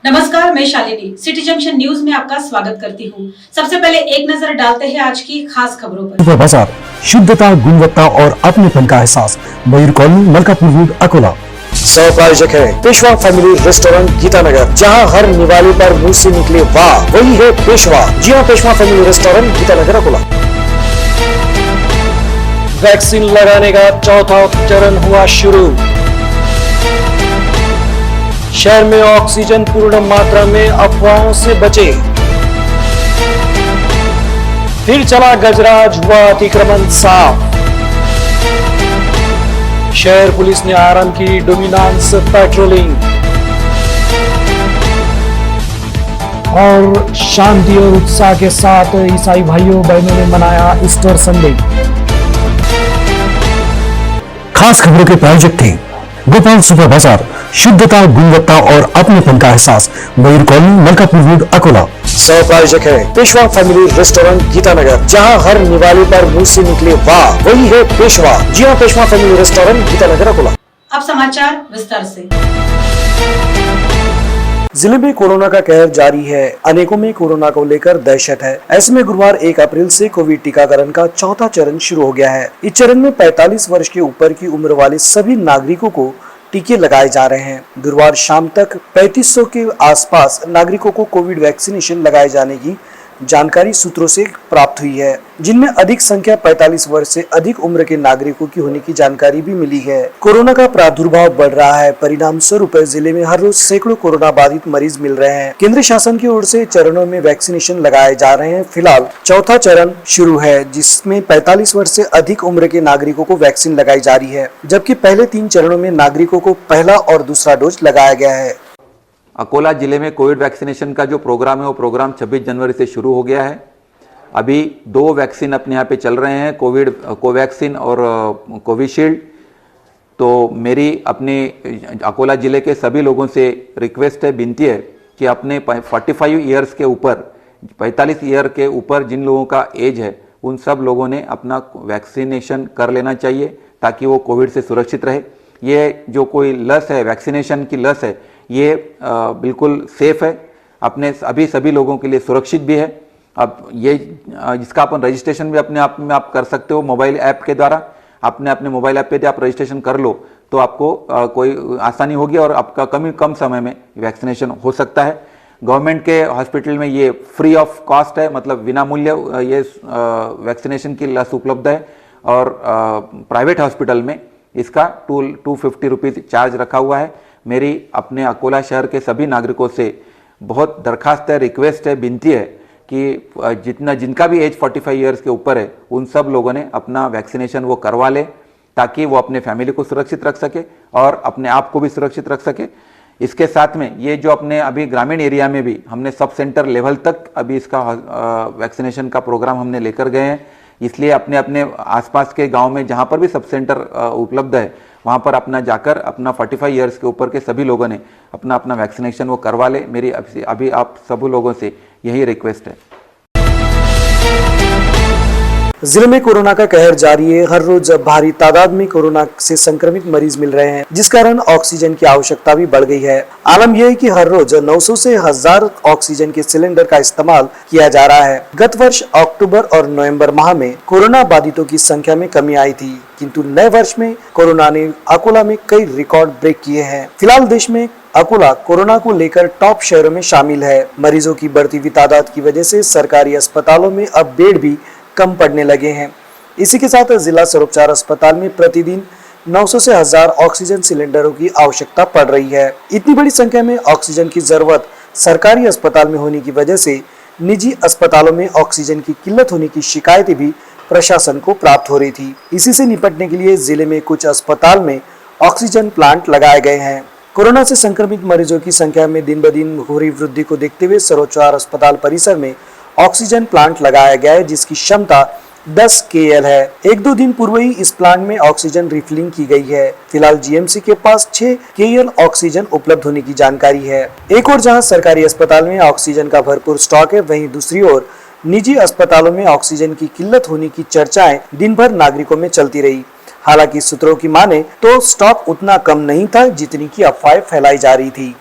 नमस्कार, मैं Shalini city junction news में आपका स्वागत करती हूँ। सबसे पहले एक नजर डालते हैं आज की खास खबरों पर। बाजार, शुद्धता, गुणवत्ता और अपनेपन का एहसास। मयूर कॉलोनी, मलकापुर रोड, अकोला। सहप्रायोजक है पेशवा फैमिली रेस्टोरेंट गीतानगर, जहां हर निवाले पर मुंह से निकले वाह वही है पेशवा। जी हां, Peshwa family restaurant Geeta Nagar, Akola. Vaccine लगाने का चौथा चरण हुआ शुरू। शहर में ऑक्सीजन पूर्ण मात्रा में, अफवाहों से बचे। फिर चला गजराज, हुआ अतिक्रमण साफ। शहर पुलिस ने आरंभ की डोमिनेंस पेट्रोलिंग। और शांति और उत्साह के साथ ईसाई भाइयों बहनों ने मनाया ईस्टर संडे। खास खबरों के प्रायोजक थे गोपाल सुपर बाजार, शुद्धता, गुणवत्ता और अपनेपन का एहसास। मयूर कॉलोनी, मलकापुर रोड, अकोला। सहप्रायोजक है पेशवा फैमिली रेस्टोरेंट गीतानगर, जहां हर निवाले पर मुंह से निकले वाह वही है पेशवा। जी हां, पेशवा फैमिली रेस्टोरेंट गीतानगर, अकोला। अब समाचार विस्तार से। जिले में कोरोना का कहर जारी है। अनेकों में कोरोना को लेकर दहशत है। ऐसे में गुरुवार 1 अप्रैल से कोविड टीकाकरण का चौथा चरण शुरू हो गया है। इस चरण में 45 वर्ष के ऊपर की उम्र वाले सभी नागरिकों को टीके लगाए जा रहे हैं। गुरुवार शाम तक 3500 के आसपास नागरिकों को कोविड वैक्सीनेशन लगाए जाने की जानकारी सूत्रों से प्राप्त हुई है, जिनमें अधिक संख्या 45 वर्ष से अधिक उम्र के नागरिकों की होने की जानकारी भी मिली है। कोरोना का प्रादुर्भाव बढ़ रहा है। परिणाम स्वरूप जिले में हर रोज सैकड़ों कोरोना बाधित मरीज मिल रहे हैं। केंद्र शासन की ओर से चरणों में वैक्सीनेशन लगाए जा रहे हैं। फिलहाल चौथा चरण शुरू है, जिसमें 45 वर्ष से अधिक उम्र के नागरिकों को वैक्सीन लगाई जा रही है, जबकि पहले 3 चरणों में नागरिकों को पहला और दूसरा डोज लगाया गया है। अकोला जिले में कोविड वैक्सीनेशन का जो प्रोग्राम है वो प्रोग्राम 26 जनवरी से शुरू हो गया है। अभी 2 वैक्सीन अपने यहाँ पे चल रहे हैं, कोवैक्सीन और कोविशील्ड। तो मेरी अपने अकोला जिले के सभी लोगों से रिक्वेस्ट है, विनती है कि अपने 45 ईयर्स के ऊपर, 45 ईयर के ऊपर जिन लोगों का एज है उन सब लोगों ने अपना वैक्सीनेशन कर लेना चाहिए, ताकि वो कोविड से सुरक्षित रहे। ये जो कोई लस है, वैक्सीनेशन की लस है, ये बिल्कुल सेफ है, अपने अभी सभी लोगों के लिए सुरक्षित भी है। अब ये जिसका अपन रजिस्ट्रेशन भी अपने आप में आप कर सकते हो मोबाइल ऐप के द्वारा। अपने मोबाइल ऐप पे आप रजिस्ट्रेशन कर लो तो आपको कोई आसानी होगी और आपका कम समय में वैक्सीनेशन हो सकता है। गवर्नमेंट के हॉस्पिटल में ये फ्री ऑफ कॉस्ट है, मतलब बिना मूल्य ये वैक्सीनेशन की लस उपलब्ध है। और प्राइवेट हॉस्पिटल में इसका 250 रुपीज़ चार्ज रखा हुआ है। मेरी अपने अकोला शहर के सभी नागरिकों से बहुत दरखास्त है, रिक्वेस्ट है, विनती है कि जिनका भी एज 45 ईयर्स के ऊपर है उन सब लोगों ने अपना वैक्सीनेशन वो करवा ले, ताकि वो अपने फैमिली को सुरक्षित रख सके और अपने आप को भी सुरक्षित रख सके। इसके साथ में ये जो अपने अभी ग्रामीण एरिया में भी हमने सब सेंटर लेवल तक अभी इसका वैक्सीनेशन का प्रोग्राम हमने लेकर गए हैं। इसलिए अपने आसपास के गांव में जहां पर भी सब सेंटर उपलब्ध है वहां पर अपना जाकर अपना 45 ईयर्स के ऊपर के सभी लोगों ने अपना वैक्सीनेशन वो करवा ले। मेरी अभी आप सभी लोगों से यही रिक्वेस्ट है। जिले में कोरोना का कहर जारी है। हर रोज भारी तादाद में कोरोना से संक्रमित मरीज मिल रहे हैं, जिस कारण ऑक्सीजन की आवश्यकता भी बढ़ गई है। आलम यह है कि हर रोज 900 से 1000 ऑक्सीजन के सिलेंडर का इस्तेमाल किया जा रहा है। गत वर्ष अक्टूबर और नवंबर माह में कोरोना बाधितों की संख्या में कमी आई थी, किंतु नए वर्ष में कोरोना ने अकोला में कई रिकॉर्ड ब्रेक किए हैं। फिलहाल देश में अकोला कोरोना को लेकर टॉप शहरों में शामिल है। मरीजों की बढ़ती हुई तादाद की वजह से सरकारी अस्पतालों में अब बेड भी कम पड़ने लगे हैं। इसी के साथ जिला सर्वोपचार अस्पताल में प्रतिदिन 900 से 1000 ऑक्सीजन सिलेंडरों की आवश्यकता पड़ रही है। इतनी बड़ी संख्या में ऑक्सीजन की जरूरत सरकारी अस्पताल में होने की वजह से निजी अस्पतालों में ऑक्सीजन की किल्लत होने की शिकायतें भी प्रशासन को प्राप्त हो रही थी। इसी से निपटने के लिए जिले में कुछ अस्पताल में ऑक्सीजन प्लांट लगाए गए हैं। कोरोना से संक्रमित मरीजों की संख्या में दिन ब दिन हो रही वृद्धि को देखते हुए सर्वोपचार अस्पताल परिसर में ऑक्सीजन प्लांट लगाया गया है, जिसकी क्षमता 10 KL है। 1-2 दिन पूर्व ही इस प्लांट में ऑक्सीजन रिफिलिंग की गई है। फिलहाल जीएमसी के पास 6 KL ऑक्सीजन उपलब्ध होने की जानकारी है। एक और जहां सरकारी अस्पताल में ऑक्सीजन का भरपूर स्टॉक है, वहीं दूसरी ओर निजी अस्पतालों में ऑक्सीजन की किल्लत होने की चर्चाएं दिन भर नागरिकों में चलती रही। हालांकि सूत्रों की माने तो स्टॉक उतना कम नहीं था जितनी की अफवाहें फैलाई जा रही थी।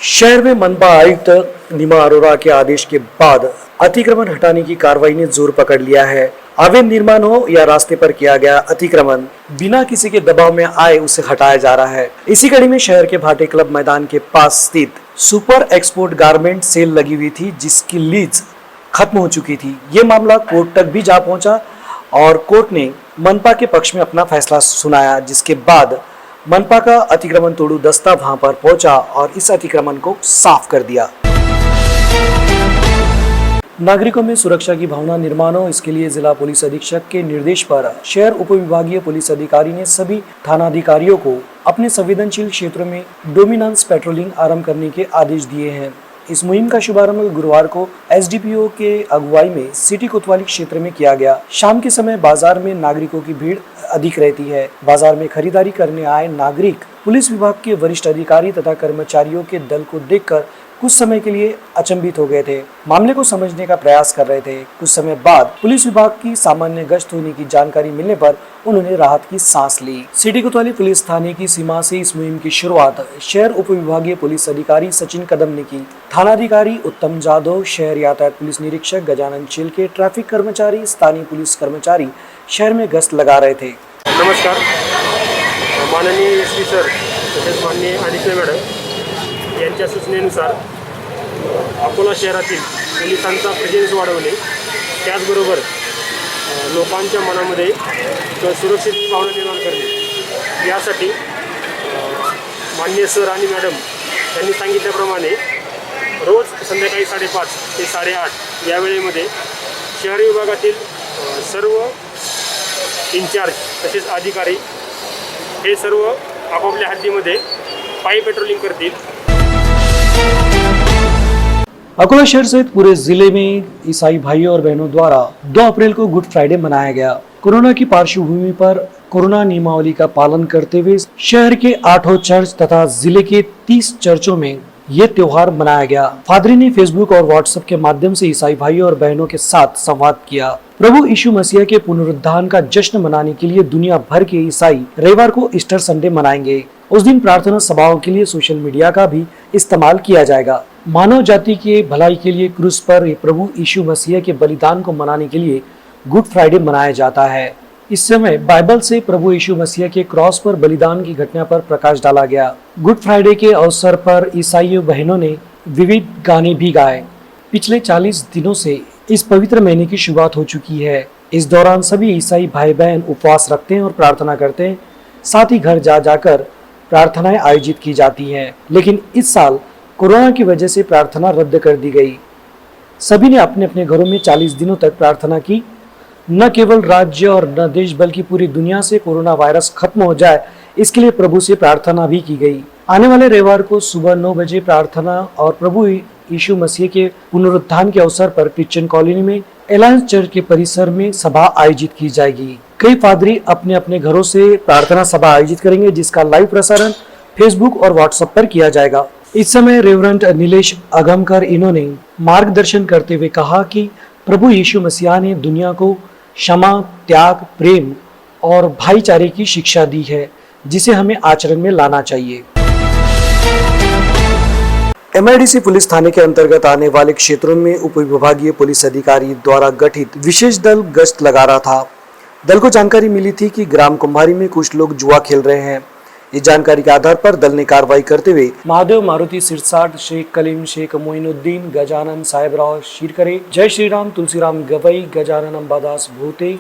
शहर में मनपा आयुक्त नीमा अरोरा के आदेश के बाद अतिक्रमण हटाने की कार्रवाई ने जोर पकड़ लिया है। अवैध निर्माण हो या रास्ते पर किया गया अतिक्रमण बिना किसी के दबाव में आए उसे हटाया जा रहा है। इसी कड़ी में शहर के भाटे क्लब मैदान के पास स्थित सुपर एक्सपोर्ट गारमेंट सेल लगी हुई थी, जिसकी लीज खत्म हो चुकी थी। ये मामला कोर्ट तक भी जा पहुंचा और कोर्ट ने मनपा के पक्ष में अपना फैसला सुनाया, जिसके बाद मनपा का अतिक्रमण तोड़ू दस्ता वहां पर पहुंचा और इस अतिक्रमण को साफ कर दिया। नागरिकों में सुरक्षा की भावना निर्माण हो, इसके लिए जिला पुलिस अधीक्षक के निर्देश पर शहर उपविभागीय पुलिस अधिकारी ने सभी थानाधिकारियों को अपने संवेदनशील क्षेत्रों में डोमिनेंस पेट्रोलिंग आरंभ करने के आदेश दिए हैं। इस मुहिम का शुभारंभ गुरुवार को एसडीपीओ के अगुवाई में सिटी कोतवाली क्षेत्र में किया गया। शाम के समय बाजार में नागरिकों की भीड़ अधिक रहती है। बाजार में खरीदारी करने आए नागरिक पुलिस विभाग के वरिष्ठ अधिकारी तथा कर्मचारियों के दल को देखकर कुछ समय के लिए अचंभित हो गए थे। मामले को समझने का प्रयास कर रहे थे। कुछ समय बाद पुलिस विभाग की सामान्य गश्त होने की जानकारी मिलने पर उन्होंने राहत की सांस ली। सिटी कोतवाली पुलिस थाने की सीमा से इस मुहिम की शुरुआत शहर उपविभागीय पुलिस अधिकारी सचिन कदम ने की। थानाधिकारी उत्तम जादव, शहर यातायात पुलिस निरीक्षक गजानन चिलके, ट्रैफिक कर्मचारी, स्थानीय पुलिस कर्मचारी शहर में गश्त लगा रहे थे। नमस्कार, माननीय एसपी सर तसेच माननीय आदित्य मॅडम यांच्या सूचनेनुसार अकोला शहरातील पोलिसांचा प्रेझेन्स वाढवणे, त्याचबरोबर लोकांच्या मनामध्ये सुरक्षेची भावना निर्माण करणे यासाठी माननीय सर आणि मॅडम यांनी सांगितल्याप्रमाणे रोज संध्याकाळी 5:30 ते 8:30 या वेळेमध्ये शहरी विभागातील सर्व इंचार्ज तसेच अधिकारी हे सर्व आपापल्या हद्दीमध्ये पायी पेट्रोलिंग करतील। अकोला शहर सहित पूरे जिले में ईसाई भाइयों और बहनों द्वारा 2 अप्रैल को गुड फ्राइडे मनाया गया। कोरोना की पार्श्वभूमि पर कोरोना नियमावली का पालन करते हुए शहर के 8 चर्च तथा जिले के 30 चर्चों में ये त्योहार मनाया गया। पादरी ने फेसबुक और व्हाट्सएप के माध्यम से ईसाई भाइयों और बहनों के साथ संवाद किया। प्रभु यीशु मसीह के पुनरुत्थान का जश्न मनाने के लिए दुनिया भर के ईसाई रविवार को ईस्टर संडे मनाएंगे। उस दिन प्रार्थना सभाओं के लिए सोशल मीडिया का भी इस्तेमाल किया जाएगा। मानव जाति के भलाई के लिए क्रूस पर प्रभु यीशु मसीह के बलिदान को मनाने के लिए गुड फ्राइडे मनाया जाता है। इस समय बाइबल से प्रभु यीशु मसीह के क्रॉस पर बलिदान की घटना पर प्रकाश डाला गया। गुड फ्राइडे के अवसर पर ईसाई बहनों ने विविध गाने भी गाए। पिछले 40 दिनों से इस पवित्र महीने की शुरुआत हो चुकी है। इस दौरान सभी ईसाई भाई बहन उपवास रखते हैं और प्रार्थना करते हैं। साथ ही घर जा जाकर प्रार्थनाएं आयोजित की जाती हैं। लेकिन इस साल कोरोना की वजह से प्रार्थना रद्द कर दी गई। सभी ने अपने अपने घरों में 40 दिनों तक प्रार्थना की। न केवल राज्य और न देश बल्कि पूरी दुनिया से कोरोना वायरस खत्म हो जाए, इसके लिए प्रभु से प्रार्थना भी की गई। आने वाले रविवार को सुबह 9 बजे प्रार्थना और प्रभु यीशु मसीह के पुनरुत्थान के अवसर पर क्रिश्चियन कॉलोनी में एलायंस चर्च के परिसर में सभा आयोजित की जाएगी। कई पादरी अपने अपने घरों से प्रार्थना सभा आयोजित करेंगे, जिसका लाइव प्रसारण फेसबुक और व्हाट्सएप पर किया जाएगा। इस समय रेवरेंट नीलेश अगमकर इन्होंने मार्गदर्शन करते हुए कहा कि प्रभु यीशु मसीह ने दुनिया को क्षमा, त्याग, प्रेम और भाईचारे की शिक्षा दी है, जिसे हमें आचरण में लाना चाहिए। एमआईडीसी पुलिस थाने के अंतर्गत आने वाले क्षेत्रों में उप विभागीय पुलिस अधिकारी द्वारा गठित विशेष दल गश्त लगा रहा था। दल को जानकारी मिली थी कि ग्राम कुम्हारी में कुछ लोग जुआ खेल रहे हैं। इस जानकारी के आधार पर दल ने कार्रवाई करते हुए महादेव मारुति सिरसाट, शेख कलीम, शेख मोइनुद्दीन, गजानन साहेबराव शीरकरे, जय श्रीराम तुलसीराम गवई, गजानन अंबादास भूते,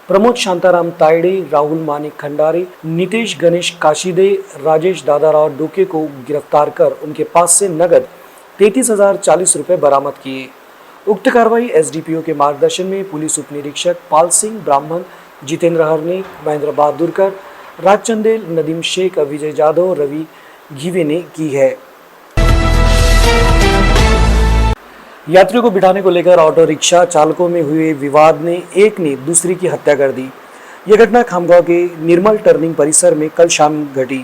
प्रमोद शांताराम तायडे, राहुल मानिक खंडारे, नितेश गणेश काशीदे, राजेश दादाराव डोके को गिरफ्तार कर उनके पास से नगद 33,040 रुपए बरामद किए। उक्त कार्रवाई एसडीपीओ के मार्गदर्शन में पुलिस उप निरीक्षक पाल सिंह ब्राह्मण, जितेंद्र हरने, महेंद्र बहादुरकर, राजचंदेल, नदीम शेख, विजय जादव, रवि घीवे ने की है। यात्रियों को बिठाने को लेकर ऑटो रिक्शा चालकों में हुए विवाद में एक ने दूसरी की हत्या कर दी। यह घटना खामगांव के निर्मल टर्निंग परिसर में कल शाम घटी।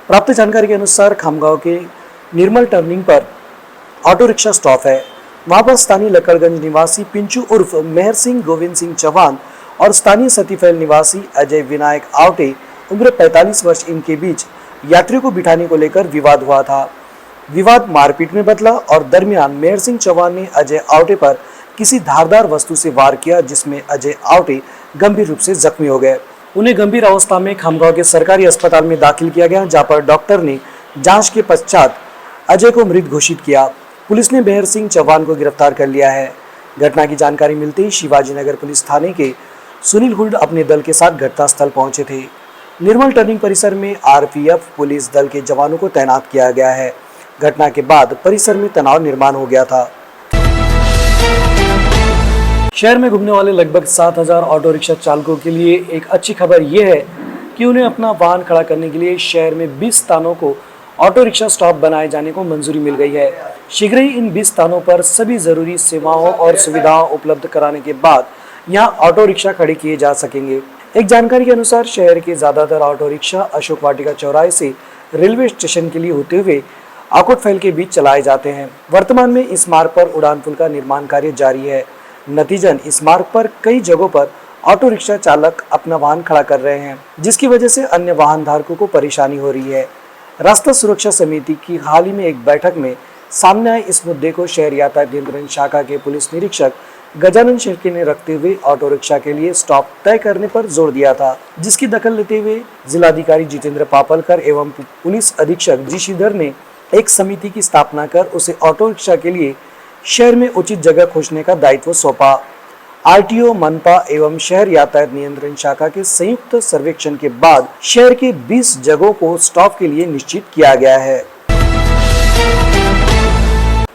प्राप्त जानकारी के अनुसार खामगांव के निर्मल टर्निंग पर ऑटो रिक्शा स्टॉप है। वहां पर स्थानीय लक्कड़गंज निवासी पिंचू उर्फ मेहर सिंह, गोविंद सिंह चौहान और स्थानीय सतीफैल निवासी अजय विनायक आवटे उम्र 45 वर्ष इनके बीच यात्रियों को बिठाने को लेकर विवाद हुआ था। विवाद मारपीट में बदला और दरमियान मेहर सिंह चौहान ने अजय आवटे पर किसी धारदार वस्तु से वार किया, जिसमें अजय आवटे गंभीर रूप से जख्मी हो गए। उन्हें गंभीर अवस्था में खामगांव के सरकारी अस्पताल में दाखिल किया गया, जहां पर डॉक्टर ने जांच के पश्चात अजय को मृत घोषित किया। पुलिस ने मेहर सिंह चौहान को गिरफ्तार कर लिया है। घटना की जानकारी मिलते ही शिवाजी नगर पुलिस थाने के सुनील हुड अपने दल के साथ घटनास्थल पहुंचे थे। निर्मल टर्निंग परिसर में आरपीएफ पुलिस दल के जवानों को तैनात किया गया है। घटना के बाद परिसर में तनाव निर्माण हो गया था। शहर में घूमने वाले लगभग 7,000 ऑटो रिक्शा चालकों के लिए एक अच्छी खबर यह है कि उन्हें अपना वाहन खड़ा करने के लिए शहर में 20 स्थानों को ऑटो रिक्शा स्टॉप बनाए जाने को मंजूरी मिल गई है। शीघ्र ही इन 20 स्थानों पर सभी जरूरी सेवाओं और सुविधाओं उपलब्ध कराने के बाद यहाँ ऑटो रिक्शा खड़े किए जा सकेंगे। एक जानकारी के अनुसार शहर के ज्यादातर ऑटो रिक्शा अशोक वाटिका चौराहे से रेलवे स्टेशन के लिए होते हुए आकोट फैल के बीच चलाए जाते हैं। वर्तमान में इस मार्ग पर उड़ान पुल का निर्माण कार्य जारी है। नतीजन इस मार्ग पर कई जगहों पर ऑटो रिक्शा चालक अपना वाहन खड़ा कर रहे हैं, जिसकी वजह से अन्य वाहन धारकों को परेशानी हो रही है। रास्ता सुरक्षा समिति की हाल ही में एक बैठक में सामने आए इस मुद्दे को शहर यातायात नियंत्रण शाखा के पुलिस निरीक्षक गजानन शेट्टी ने रखते हुए ऑटो रिक्शा के लिए स्टॉप तय करने पर जोर दिया था, जिसकी दखल लेते हुए जिलाधिकारी जितेंद्र पापलकर एवं पुलिस अधीक्षक जी श्रीधर ने एक समिति की स्थापना कर उसे ऑटो रिक्शा के लिए शहर में उचित जगह खोजने का दायित्व सौंपा। आरटीओ, मनपा एवं शहर यातायात नियंत्रण शाखा के संयुक्त सर्वेक्षण के बाद शहर के 20 जगहों को स्टॉप के लिए निश्चित किया गया है।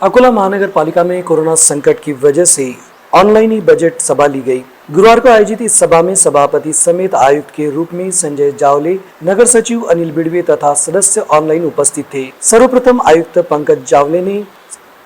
अकोला महानगर पालिका में कोरोना संकट की वजह से ऑनलाइन ही बजट सभा ली गई। गुरुवार को आयोजित इस सभा में सभापति समेत आयुक्त के रूप में संजय जावले, नगर सचिव अनिल बिड़वे तथा सदस्य ऑनलाइन उपस्थित थे। सर्वप्रथम आयुक्त पंकज जावले ने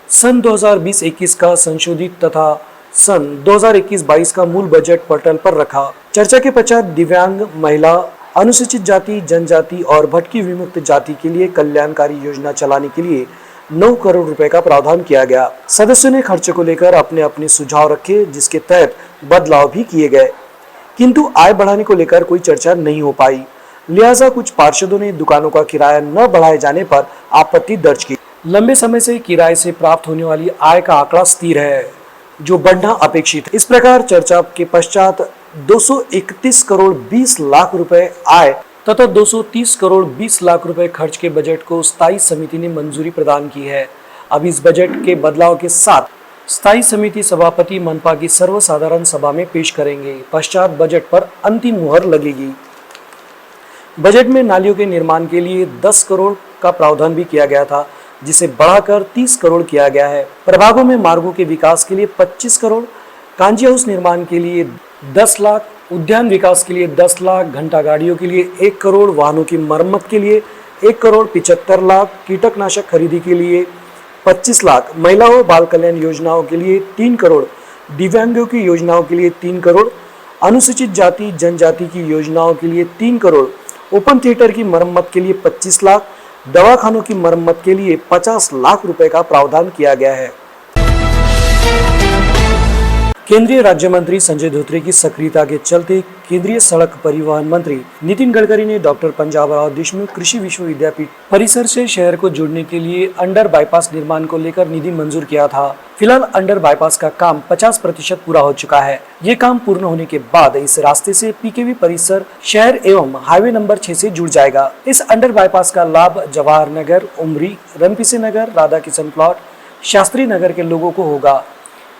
सन 2020-21 का संशोधित तथा सन 2021-22 का मूल बजट पोर्टल पर रखा। चर्चा के पश्चात दिव्यांग, महिला, अनुसूचित जाति, जनजाति और भटकी विमुक्त जाति के लिए कल्याणकारी योजना चलाने के लिए 9 करोड़ रुपए का प्रावधान किया गया। सदस्यों ने खर्च को लेकर अपने अपने सुझाव रखे, जिसके तहत बदलाव भी किए गए, किंतु आय बढ़ाने को लेकर कोई चर्चा नहीं हो पाई। लिहाजा कुछ पार्षदों ने दुकानों का किराया न बढ़ाए जाने पर आपत्ति दर्ज की। लंबे समय से किराए से प्राप्त होने वाली आय का आंकड़ा स्थिर है, जो बढ़ना अपेक्षित है। इस प्रकार चर्चा के पश्चात 231 करोड़ 20 लाख रुपए आय तथा 230 करोड़ 20 लाख रुपए खर्च के बजट को स्थायी समिति ने मंजूरी प्रदान की है। अब इस बजट के बदलाव के साथ स्थायी समिति सभापति मनपा की सर्वसाधारण सभा में पेश करेंगे। पश्चात बजट पर अंतिम मुहर लगेगी। बजट में नालियों के निर्माण के लिए 10 करोड़ का प्रावधान भी किया गया था, जिसे बढ़ाकर 30 करोड़ किया गया है। प्रभागों में मार्गों के विकास के लिए 25 करोड़, कांजी हाउस निर्माण के लिए 10 लाख, उद्यान विकास के लिए 10 लाख, घंटा गाड़ियों के लिए 1 करोड़, वाहनों की मरम्मत के लिए 1 करोड़ 75 लाख, कीटनाशक खरीदी के लिए 25 लाख, महिला और बाल कल्याण योजनाओं के लिए 3 करोड़, दिव्यांगों की योजनाओं के लिए 3 करोड़, अनुसूचित जाति जनजाति की योजनाओं के लिए 3 करोड़, ओपन थिएटर की मरम्मत के लिए 25 लाख, दवाखानों की मरम्मत के लिए 50 लाख रुपए का प्रावधान किया गया है। केंद्रीय राज्य मंत्री संजय धोत्रे की सक्रियता के चलते केंद्रीय सड़क परिवहन मंत्री नितिन गडकरी ने डॉक्टर पंजाबराव देशमुख कृषि विश्वविद्यापीठ परिसर से शहर को जोड़ने के लिए अंडर बाईपास निर्माण को लेकर निधि मंजूर किया था। फिलहाल अंडर बाईपास का काम 50% पूरा हो चुका है। ये काम पूर्ण होने के बाद इस रास्ते से पीकेवी परिसर शहर एवं हाईवे नंबर 6 से जुड़ जाएगा। इस अंडर बाईपास का लाभ जवाहर नगर, उमरी, रमपीसे नगर, राधा किशन प्लॉट, शास्त्री नगर के लोगों को होगा।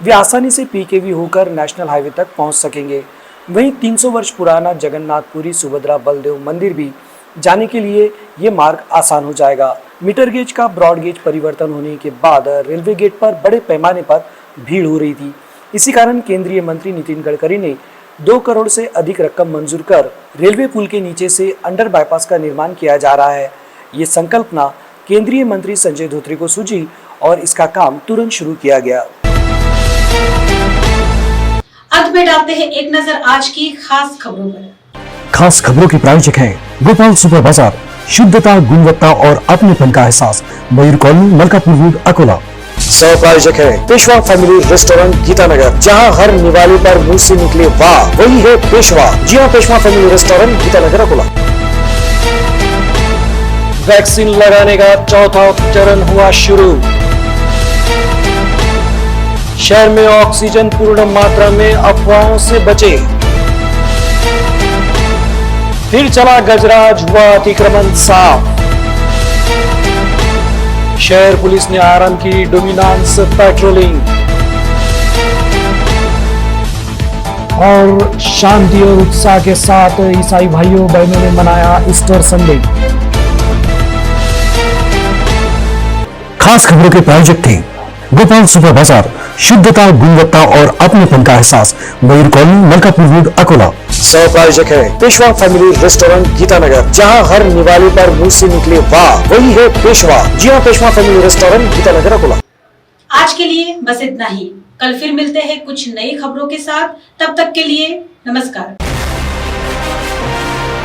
वे आसानी से पीकेवी होकर नेशनल हाईवे तक पहुंच सकेंगे। वहीं 300 वर्ष पुराना जगन्नाथपुरी सुभद्रा बलदेव मंदिर भी जाने के लिए ये मार्ग आसान हो जाएगा। मीटर गेज का ब्रॉड गेज परिवर्तन होने के बाद रेलवे गेट पर बड़े पैमाने पर भीड़ हो रही थी। इसी कारण केंद्रीय मंत्री नितिन गडकरी ने 2 करोड़ से अधिक रकम मंजूर कर रेलवे पुल के नीचे से अंडर बाईपास का निर्माण किया जा रहा है। ये संकल्पना केंद्रीय मंत्री संजय धोत्रे को सूझी और इसका काम तुरंत शुरू किया गया। अंत में डालते हैं एक नजर आज की खास खबरों पर। खास खबरों के प्रायोजक हैं गोपाल सुपर बाजार, शुद्धता, गुणवत्ता और अपनेपन का एहसास, मयूर कॉलोनी, मलकापुर रोड, अकोला। सह प्रायोजक है पेशवा फैमिली रेस्टोरेंट गीतानगर, जहां हर निवाले पर मुंह से निकले वाह वही है पेशवा। जी हां, Peshwa family restaurant Geeta Nagar, Akola. Vaccine लगाने का चौथा चरण हुआ शुरू। शहर में ऑक्सीजन पूर्ण मात्रा में, अफवाहों से बचे। फिर चला गजराज, हुआ अतिक्रमण साफ। शहर पुलिस ने आरंभ की डोमिनेंस पेट्रोलिंग। और शांति और उत्साह के साथ ईसाई भाइयों बहनों ने मनाया ईस्टर संडे। खास खबरों के प्रायोजक थे गोपाल सुपर बाजार, शुद्धता, गुणवत्ता और अपनेपन का एहसास, मयूर कॉलोनी, मलकापुर रोड, अकोला। सह प्रायोजक है पेशवा फैमिली रेस्टोरेंट, गीतानगर, जहां हर निवाले पर मुंह से निकले वाह, वही है पेशवा। जी हां, पेशवा फैमिली रेस्टोरेंट, गीतानगर, अकोला। आज के लिए बस इतना ही। कल फिर मिलते हैं कुछ नई खबरों के साथ। तब तक के लिए नमस्कार।